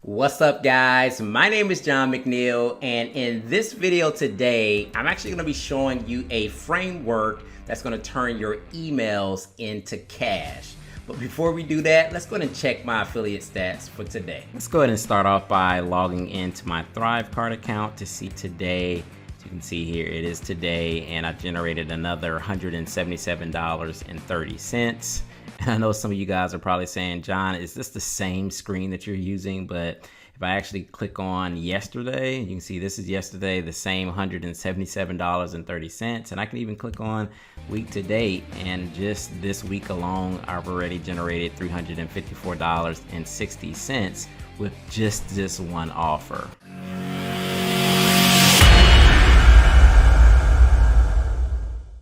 What's up, guys? My name is John McNeil, and in this video today, I'm actually going to be showing you a framework that's going to turn your emails into cash. But before we do that, let's go ahead and check my affiliate stats for today. Let's go ahead and start off by logging into my Thrivecart account to see today. As you can see here, it is today, and I generated another $177.30. And I know some of you guys are probably saying, John, is this the same screen that you're using? But if I actually click on yesterday, you can see this is yesterday, the same $177.30. And I can even click on week to date. And just this week alone, I've already generated $354.60 with just this one offer.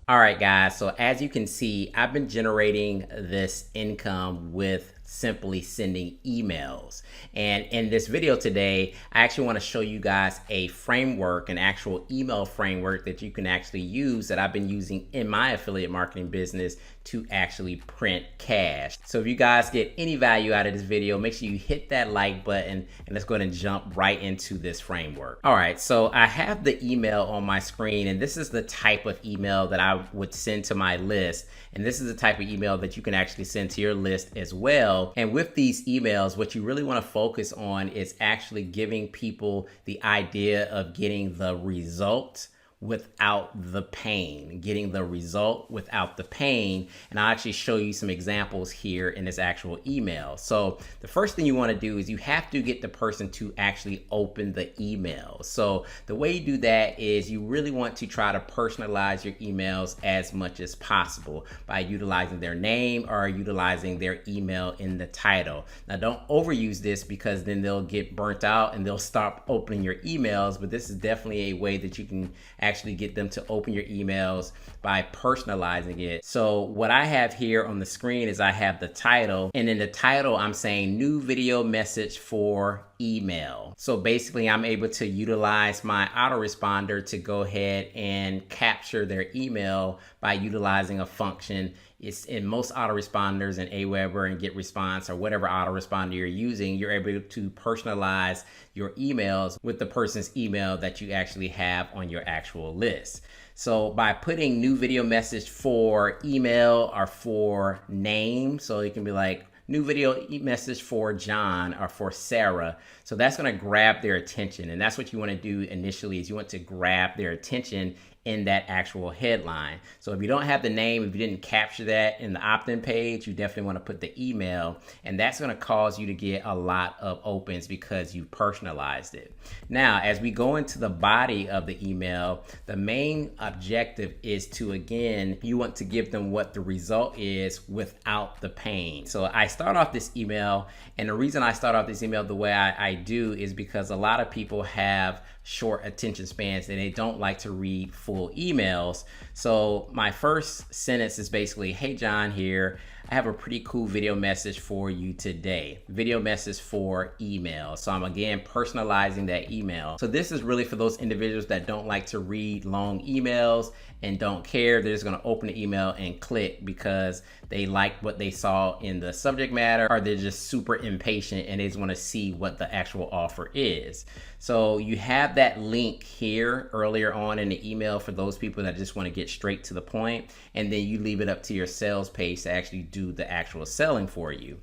All right, guys, so as you can see, I've been generating this income with simply sending emails. And in this video today, I actually want to show you guys a framework, an actual email framework that you can actually use that I've been using in my affiliate marketing business to actually print cash. So if you guys get any value out of this video, make sure you hit that like button and let's go ahead and jump right into this framework. All right, so I have the email on my screen, and this is the type of email that I would send to my list. And this is the type of email that you can actually send to your list as well. And with these emails, what you really want to focus on is actually giving people the idea of getting the result without the pain, getting the result without the pain. And I'll actually show you some examples here in this actual email. So the first thing you want to do is you have to get the person to actually open the email. So the way you do that is you really want to try to personalize your emails as much as possible by utilizing their name or utilizing their email in the title. Now, don't overuse this because then they'll get burnt out and they'll stop opening your emails, but this is definitely a way that you can actually get them to open your emails by personalizing it. So what I have here on the screen is I have the title, and in the title I'm saying new video message for email. So basically I'm able to utilize my autoresponder to go ahead and capture their email by utilizing a function. It's in most autoresponders and Aweber and GetResponse or whatever autoresponder you're using, you're able to personalize your emails with the person's email that you actually have on your actual list. So by putting new video message for email or for name, so it can be like new video message for John or for Sarah. So that's going to grab their attention. And that's what you want to do initially, is you want to grab their attention in that actual headline. So if you don't have the name, if you didn't capture that in the opt-in page, you definitely want to put the email, and that's going to cause you to get a lot of opens because you personalized it. Now, as we go into the body of the email, the main objective is to, again, you want to give them what the result is without the pain. So I start off this email, and the reason I start off this email the way I do is because a lot of people have short attention spans and they don't like to read full emails. So my first sentence is basically, hey John here, I have a pretty cool video message for you today. Video message for email. So I'm again personalizing that email. So this is really for those individuals that don't like to read long emails and don't care. They're just going to open the email and click because they like what they saw in the subject matter, or they're just super impatient and they just want to see what the actual offer is. So you have that link here earlier on in the email for those people that just want to get straight to the point, and then you leave it up to your sales page to actually do the actual selling for you.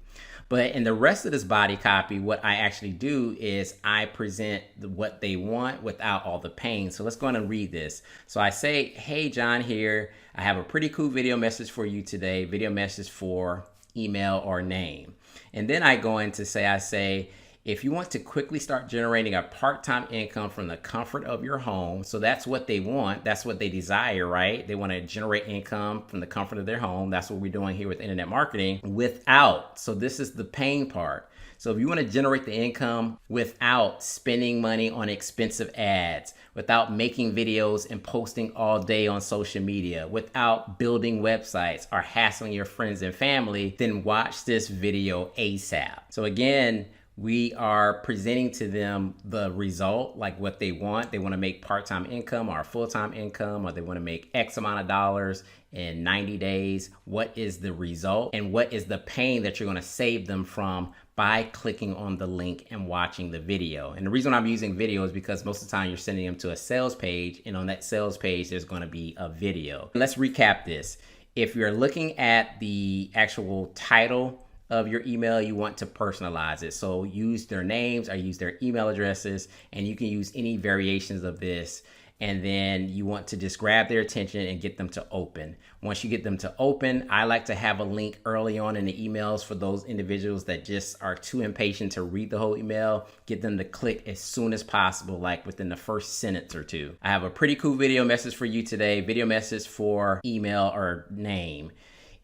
But in the rest of this body copy, what I actually do is I present what they want without all the pain. So let's go on and read this. So I say, hey John here, I have a pretty cool video message for you today. Video message for email or name. And then I go in to say, I say, if you want to quickly start generating a part-time income from the comfort of your home, so that's what they want, that's what they desire, right? They want to generate income from the comfort of their home. That's what we're doing here with internet marketing without, so this is the pain part. So if you want to generate the income without spending money on expensive ads, without making videos and posting all day on social media, without building websites or hassling your friends and family, then watch this video ASAP. So again, we are presenting to them the result, like what they want. They want to make part-time income or full-time income, or they want to make X amount of dollars in 90 days. What is the result? And what is the pain that you're going to save them from by clicking on the link and watching the video. And the reason I'm using video is because most of the time you're sending them to a sales page, and on that sales page, there's going to be a video. Let's recap this. If you're looking at the actual title of your email, you want to personalize it. So use their names or use their email addresses, and you can use any variations of this. And then you want to just grab their attention and get them to open. Once you get them to open, I like to have a link early on in the emails for those individuals that just are too impatient to read the whole email. Get them to click as soon as possible, like within the first sentence or two. I have a pretty cool video message for you today. Video message for email or name.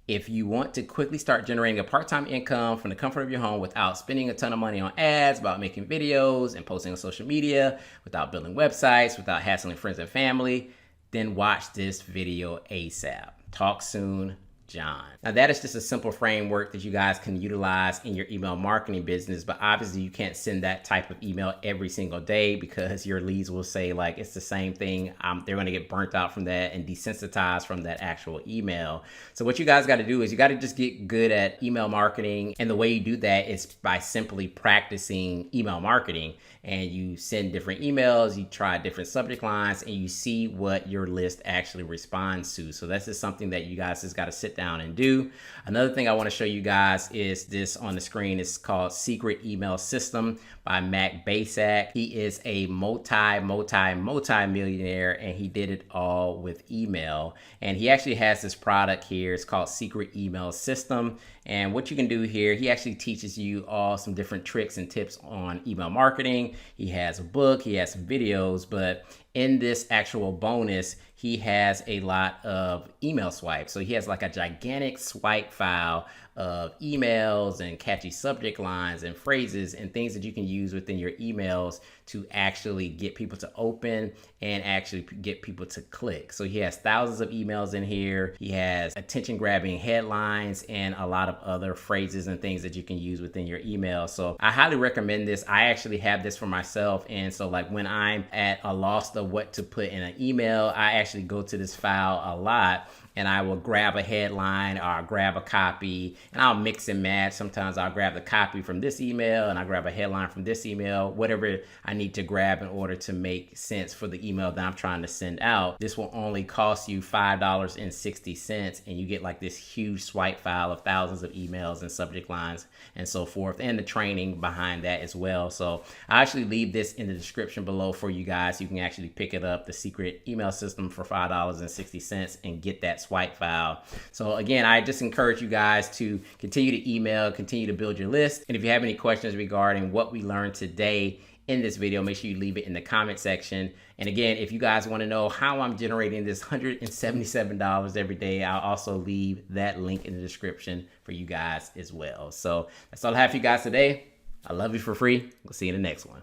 If you want to quickly start generating a part-time income from the comfort of your home without spending a ton of money on ads, about making videos and posting on social media, without building websites, without hassling friends and family, then watch this video ASAP. Talk soon, John. Now that is just a simple framework that you guys can utilize in your email marketing business, but obviously you can't send that type of email every single day because your leads will say like it's the same thing. They're going to get burnt out from that and desensitized from that actual email. So what you guys got to do is you got to just get good at email marketing. And the way you do that is by simply practicing email marketing. And you send different emails, you try different subject lines, and you see what your list actually responds to. So that's just something that you guys just got to sit down and do. Another thing I want to show you guys is this on the screen. It's called Secret Email System by Mac Basak. He is a multi-millionaire, and he did it all with email. And he actually has this product here. It's called Secret Email System. And what you can do here, he actually teaches you all some different tricks and tips on email marketing. He has a book, he has some videos, but in this actual bonus, he has a lot of email swipes. So he has like a gigantic swipe file of emails and catchy subject lines and phrases and things that you can use within your emails to actually get people to open and actually get people to click. So he has thousands of emails in here. He has attention grabbing headlines and a lot of other phrases and things that you can use within your email. So I highly recommend this. I actually have this for myself. And so like when I'm at a loss of what to put in an email, I actually go to this file a lot, and I will grab a headline or I'll grab a copy and I'll mix and match. Sometimes I'll grab the copy from this email and I grab a headline from this email, whatever I need to grab in order to make sense for the email that I'm trying to send out. This will only cost you $5.60, and you get like this huge swipe file of thousands of emails and subject lines and so forth, and the training behind that as well. So I actually leave this in the description below for you guys. You can actually pick it up, the Secret Email System, for $5.60 and get that swipe file. So again, I just encourage you guys to continue to email, continue to build your list. And if you have any questions regarding what we learned today in this video, make sure you leave it in the comment section. And again, if you guys want to know how I'm generating this $177 every day, I'll also leave that link in the description for you guys as well. So that's all I have for you guys today. I love you for free. We'll see you in the next one.